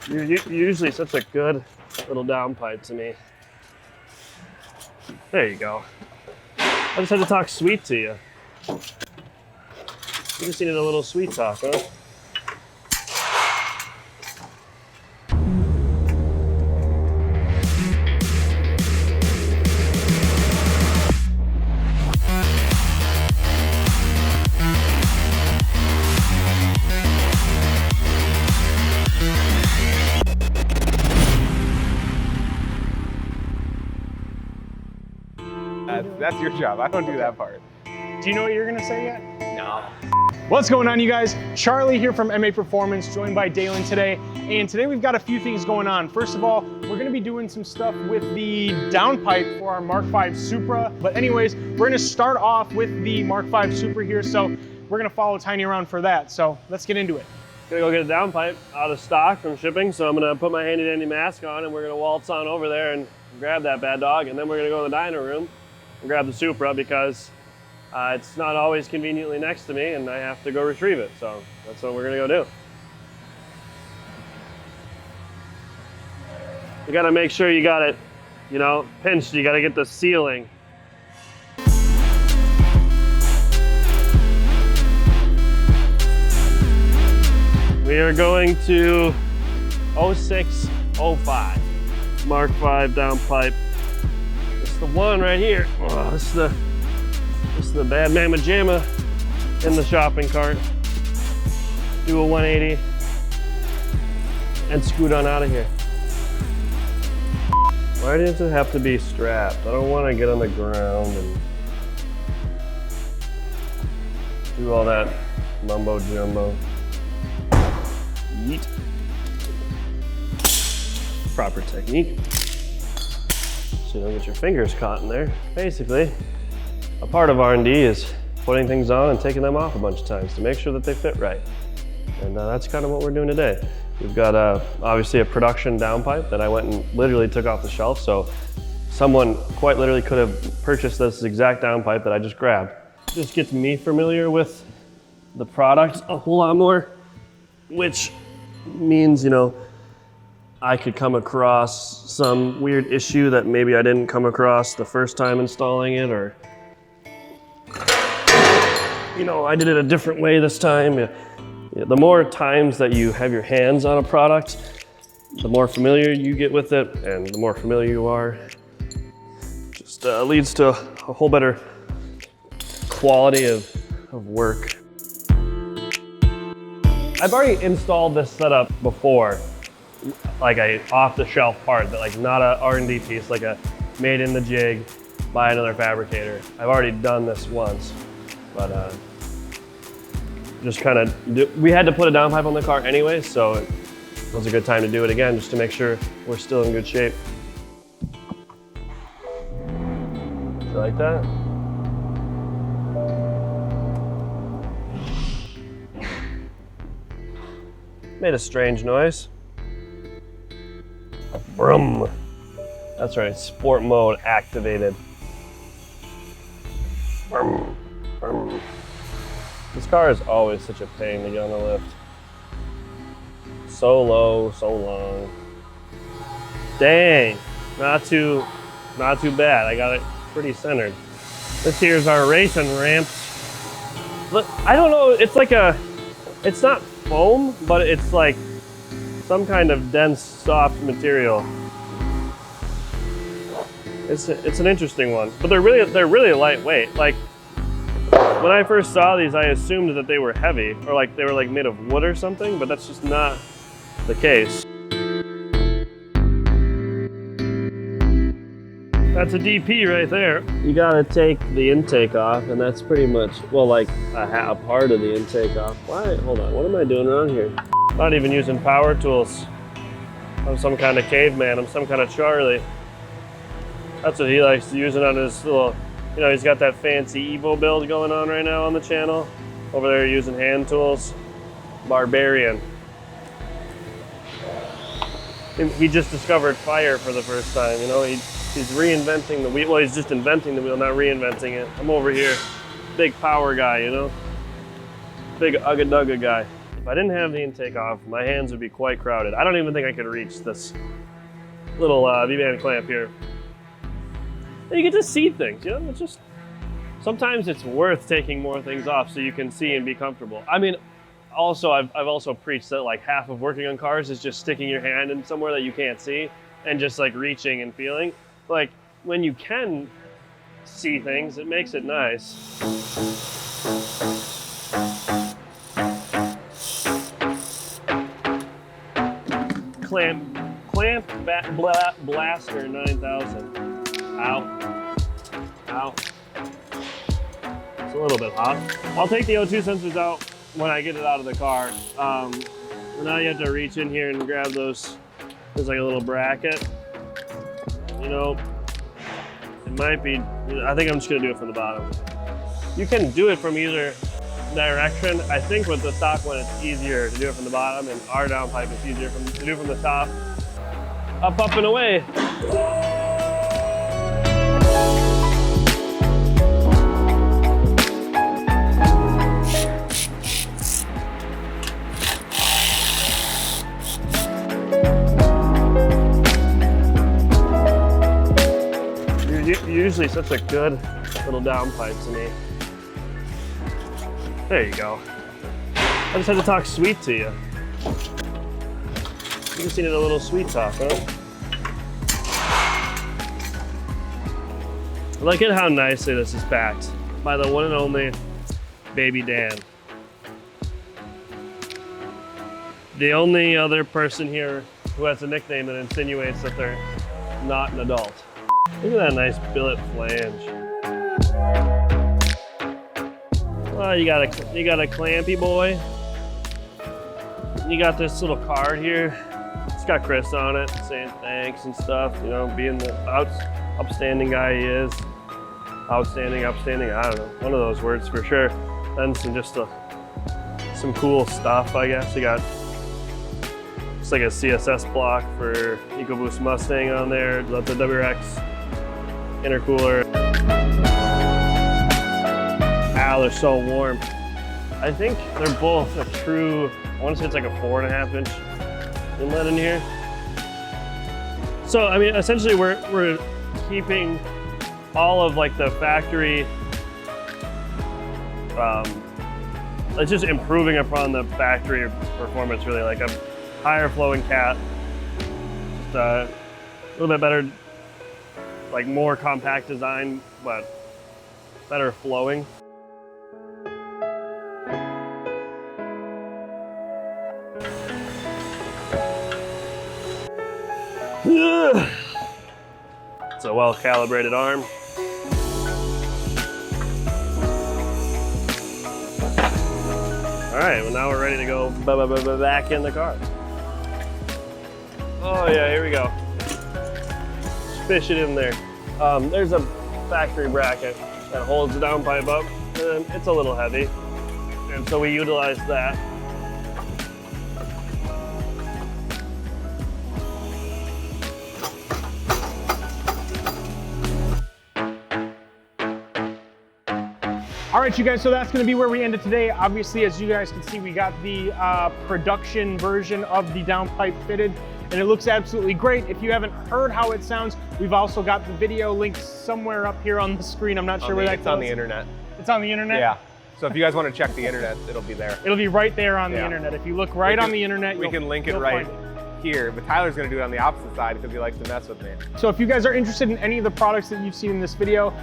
You're usually such a good little downpipe to me. There you go. I just had to talk sweet to you. You just needed a little sweet talk, huh? That's your job. I don't do that part. Do you know what you're gonna say yet? No. What's going on, you guys? Charlie here from MA Performance, joined by Dalen today. And today we've got a few things going on. First of all, we're gonna be doing some stuff with the downpipe for our Mark V Supra. But anyways, we're gonna start off with the Mark V Supra here. So we're gonna follow Tiny around for that. So let's get into it. Gonna go get a downpipe out of stock from shipping. So I'm gonna put my handy dandy mask on and we're gonna waltz on over there and grab that bad dog. And then we're gonna go in the dyno room and grab the Supra because it's not always conveniently next to me and I have to go retrieve it. So that's what we're gonna go do. You gotta make sure you got it, you know, pinched. You gotta get the sealing. We are going to 0605 Mark V downpipe. This is the one right here. Oh, this is the bad mamma jamma in the shopping cart. Do a 180 and scoot on out of here. Why does it have to be strapped? I don't want to get on the ground and do all that mumbo jumbo. Yeet. Proper technique. So you don't get your fingers caught in there. Basically, a part of R&D is putting things on and taking them off a bunch of times to make sure that they fit right. And that's kind of what we're doing today. We've got obviously a production downpipe that I went and literally took off the shelf. So someone quite literally could have purchased this exact downpipe that I just grabbed. Just gets me familiar with the product a whole lot more, which means, you know, I could come across some weird issue that maybe I didn't come across the first time installing it, or, you know, I did it a different way this time. The more times that you have your hands on a product, the more familiar you get with it, and the more familiar you are, just leads to a whole better quality of work. I've already installed this setup before, like a off-the-shelf part, that like not a R&D piece, like a made in the jig by another fabricator. I've already done this once, but just kind of, we had to put a downpipe on the car anyway, so it was a good time to do it again, just to make sure we're still in good shape. You like that? Made a strange noise. Brum. That's right, sport mode activated. Brum. Brum. This car is always such a pain to get on the lift. So low, so long. Dang, not too bad. I got it pretty centered. This here's our racing ramp. Look, I don't know, it's like it's not foam, but it's like some kind of dense, soft material. It's an interesting one, but they're really lightweight. Like when I first saw these, I assumed that they were heavy, or like they were like made of wood or something, but that's just not the case. That's a DP right there. You gotta take the intake off, and that's pretty much, well, like a part of the intake off. Why? Hold on, what am I doing wrong here? Not even using power tools. I'm some kind of caveman, I'm some kind of Charlie. That's what he likes to use it on his little, you know, he's got that fancy Evo build going on right now on the channel. Over there using hand tools. Barbarian. He just discovered fire for the first time, you know, he's reinventing the wheel. Well, he's just inventing the wheel, not reinventing it. I'm over here, big power guy, you know? Big ugga-dugga guy. If I didn't have the intake off, my hands would be quite crowded. I don't even think I could reach this little V-band clamp here. And you get to see things, you know? It's just, sometimes it's worth taking more things off so you can see and be comfortable. I mean, also, I've also preached that like half of working on cars is just sticking your hand in somewhere that you can't see and just like reaching and feeling. Like when you can see things, it makes it nice. Blaster 9000. Ow. Ow. It's a little bit hot. I'll take the O2 sensors out when I get it out of the car. Now you have to reach in here and grab those. There's like a little bracket. You know, it might be, I think I'm just gonna do it from the bottom. You can do it from either direction. I think with the stock one, it's easier to do it from the bottom, and our downpipe, it's easier to do from the top. Up, up, and away. You're usually such a good little downpipe to me. There you go. I just had to talk sweet to you. You just needed a little sweet talk, huh? I like it how nicely this is packed by the one and only Baby Dan. The only other person here who has a nickname that insinuates that they're not an adult. Look at that nice billet flange. Well, you got a clampy boy. You got this little card here. It's got Chris on it, saying thanks and stuff. You know, being the upstanding guy he is. Outstanding, upstanding. I don't know. One of those words for sure. Then some cool stuff, I guess. You got just like a CSS block for EcoBoost Mustang on there. Got the WRX intercooler. Ow, they're so warm. I think they're both a true, I want to say it's like a 4.5 inch inlet in here. So, I mean, essentially we're keeping all of like the factory, it's just improving upon the factory performance really, like a higher flowing cat, just a little bit better, like more compact design, but better flowing. It's a well-calibrated arm. All right, well now we're ready to go back in the car. Oh yeah, here we go. Just fish it in there. There's a factory bracket that holds the downpipe up, and it's a little heavy, and so we utilize that. All right, you guys, so that's gonna be where we ended today. Obviously, as you guys can see, we got the production version of the downpipe fitted, and it looks absolutely great. If you haven't heard how it sounds, we've also got the video linked somewhere up here on the screen. I'm not sure where that goes. It's on the internet. It's on the internet? Yeah. So if you guys want to check the internet, it'll be there. It'll be right there on the internet. If you look right on the internet, we can link it right here, but Tyler's gonna do it on the opposite side because he likes to mess with me. So if you guys are interested in any of the products that you've seen in this video,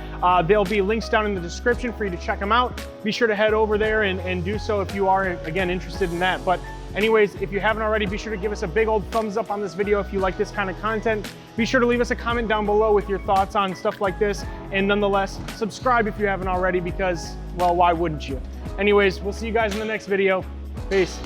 there'll be links down in the description for you to check them out. Be sure to head over there and do so if you are, again, interested in that. But anyways, if you haven't already, be sure to give us a big old thumbs up on this video if you like this kind of content. Be sure to leave us a comment down below with your thoughts on stuff like this. And nonetheless, subscribe if you haven't already because, well, why wouldn't you? Anyways, we'll see you guys in the next video. Peace.